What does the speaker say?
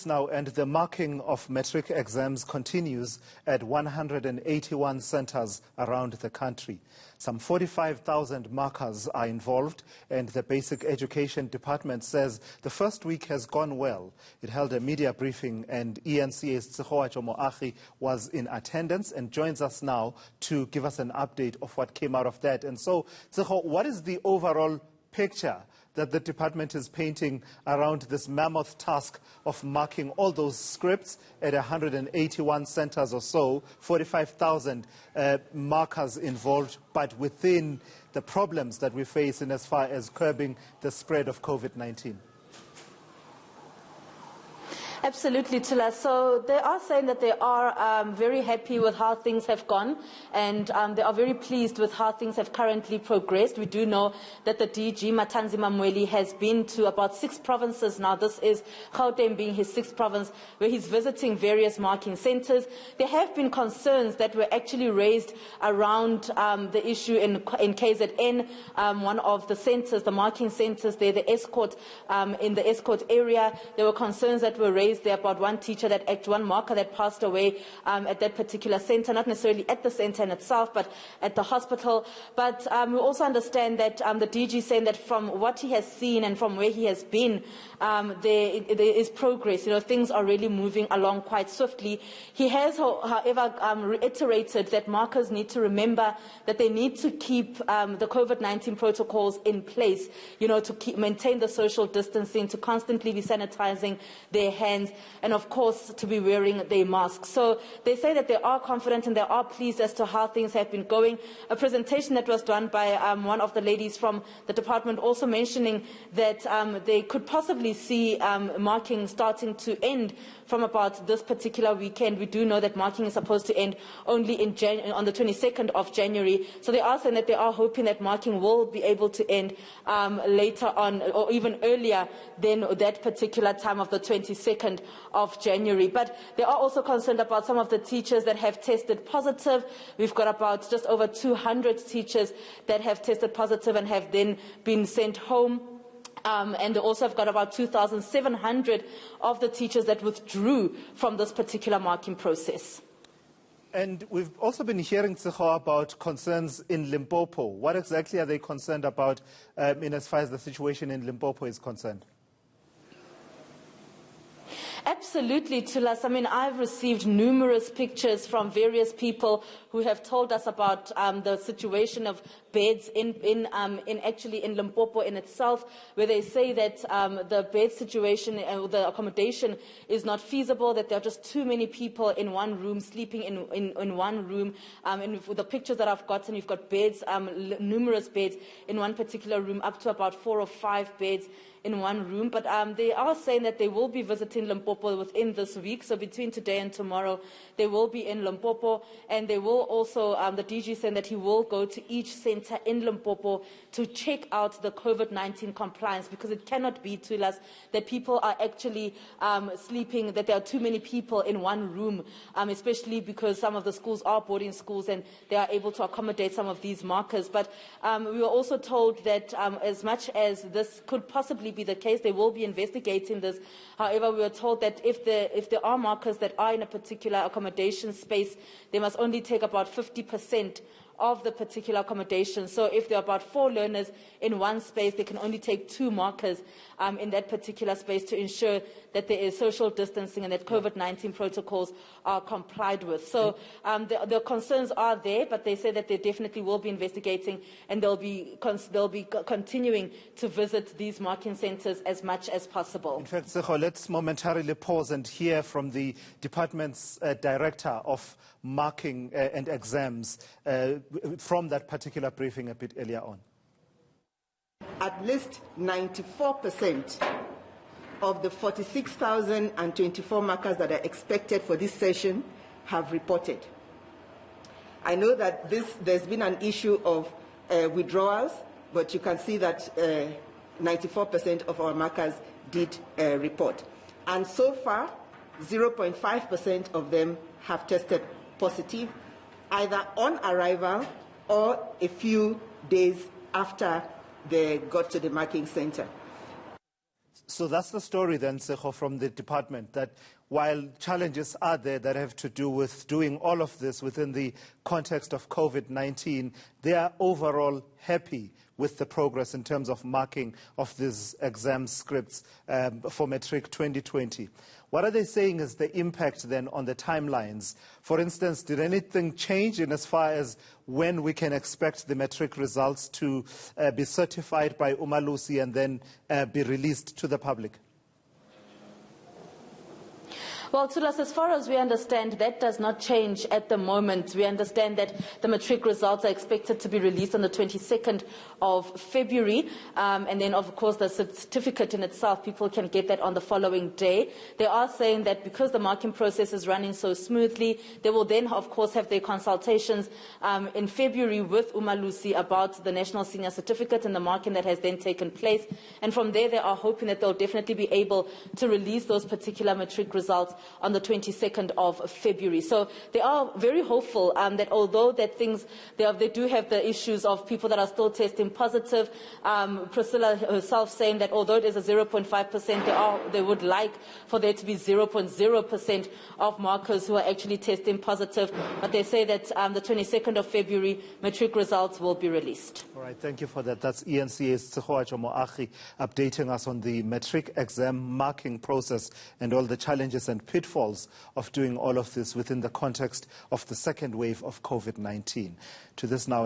Now, and the marking of matric exams continues at 181 centers around the country. Some 45,000 markers are involved, and the Basic Education Department says the first week has gone well. It held a media briefing, and eNCA's Moachi was in attendance and joins us now to give us an update of what came out of that. And so, what is the overall picture that the department is painting around this mammoth task of marking all those scripts at 181 centers or so, 45,000 markers involved, but within the problems that we face in as far as curbing the spread of COVID-19? Absolutely, Tula. So they are saying that they are very happy with how things have gone, and they are very pleased with how things have currently progressed. We do know that the DG, Matanzima Mweli, has been to about 6 provinces now. This is Gauteng being his 6th province, where he's visiting various marking centres. There have been concerns that were actually raised around the issue in KZN, one of the centres, the marking centres there, the escort, in the escort area. There were concerns that were raised there about one teacher one marker that passed away at that particular centre, not necessarily at the centre in itself, but at the hospital. But we also understand that the DG is saying that from what he has seen and from where he has been, there is progress. You know, things are really moving along quite swiftly. He has, however, reiterated that markers need to remember that they need to keep the COVID-19 protocols in place, you know, to maintain the social distancing, to constantly be sanitizing their hands, and of course to be wearing their masks. So they say that they are confident and they are pleased as to how things have been going. A presentation that was done by one of the ladies from the department also mentioning that they could possibly see marking starting to end from about this particular weekend. We do know that marking is supposed to end only on the 22nd of January. So they are saying that they are hoping that marking will be able to end later on, or even earlier than that particular time of the 22nd of January. But they are also concerned about some of the teachers that have tested positive. We've got about just over 200 teachers that have tested positive and have then been sent home. And they also have got about 2,700 of the teachers that withdrew from this particular marking process. And we've also been hearing, Tseho, about concerns in Limpopo. What exactly are they concerned about in as far as the situation in Limpopo is concerned? Absolutely, Tulas. I mean, I've received numerous pictures from various people who have told us about the situation of beds actually in Limpopo in itself, where they say that the bed situation and the accommodation is not feasible, that there are just too many people in one room, sleeping in one room. And with the pictures that I've gotten, you've got beds, numerous beds in one particular room, up to about 4 or 5 beds in one room. But they are saying that they will be visiting Limpopo within this week. So between today and tomorrow, they will be in Limpopo, and they will also, the DG saying that he will go to each centre in Limpopo to check out the COVID-19 compliance, because it cannot be, to us, that people are actually sleeping, that there are too many people in one room, especially because some of the schools are boarding schools and they are able to accommodate some of these markers. But we were also told that as much as this could possibly be the case, they will be investigating this. However, we were told that if there are markers that are in a particular accommodation space, they must only take about 50% of the particular accommodation. So if there are about 4 learners in one space, they can only take 2 markers in that particular space to ensure that there is social distancing and that COVID-19 protocols are complied with. So the concerns are there, but they say that they definitely will be investigating, and they'll be continuing to visit these marking centres as much as possible. In fact, Sekho, let's momentarily pause and hear from the department's director of marking and exams from that particular briefing a bit earlier on. At least 94% of the 46,024 markers that are expected for this session have reported. I know that there's been an issue of withdrawals, but you can see that 94% of our markers did report. And so far, 0.5% of them have tested positive, either on arrival or a few days after they got to the marking center. So that's the story then, Sekho, from the department, that while challenges are there that have to do with doing all of this within the context of COVID-19, they are overall happy with the progress in terms of marking of these exam scripts for Matric 2020. What are they saying is the impact then on the timelines? For instance, did anything change in as far as when we can expect the Matric results to be certified by Umalusi and then be released to the public? Well, Tulas, as far as we understand, that does not change at the moment. We understand that the Matric results are expected to be released on the 22nd of February. And then, of course, the certificate in itself, people can get that on the following day. They are saying that because the marking process is running so smoothly, they will then, of course, have their consultations in February with Umalusi about the National Senior Certificate and the marking that has then taken place. And from there, they are hoping that they'll definitely be able to release those particular Matric results on the 22nd of February. So they are very hopeful that although that things, they do have the issues of people that are still testing positive. Priscilla herself saying that although it is a 0.5%, they would like for there to be 0.0% of markers who are actually testing positive. But they say that the 22nd of February, Matric results will be released. All right, thank you for that. That's eNCA's Tsehoacho Moagi updating us on the Matric exam marking process and all the challenges and pitfalls of doing all of this within the context of the second wave of COVID-19. To this now.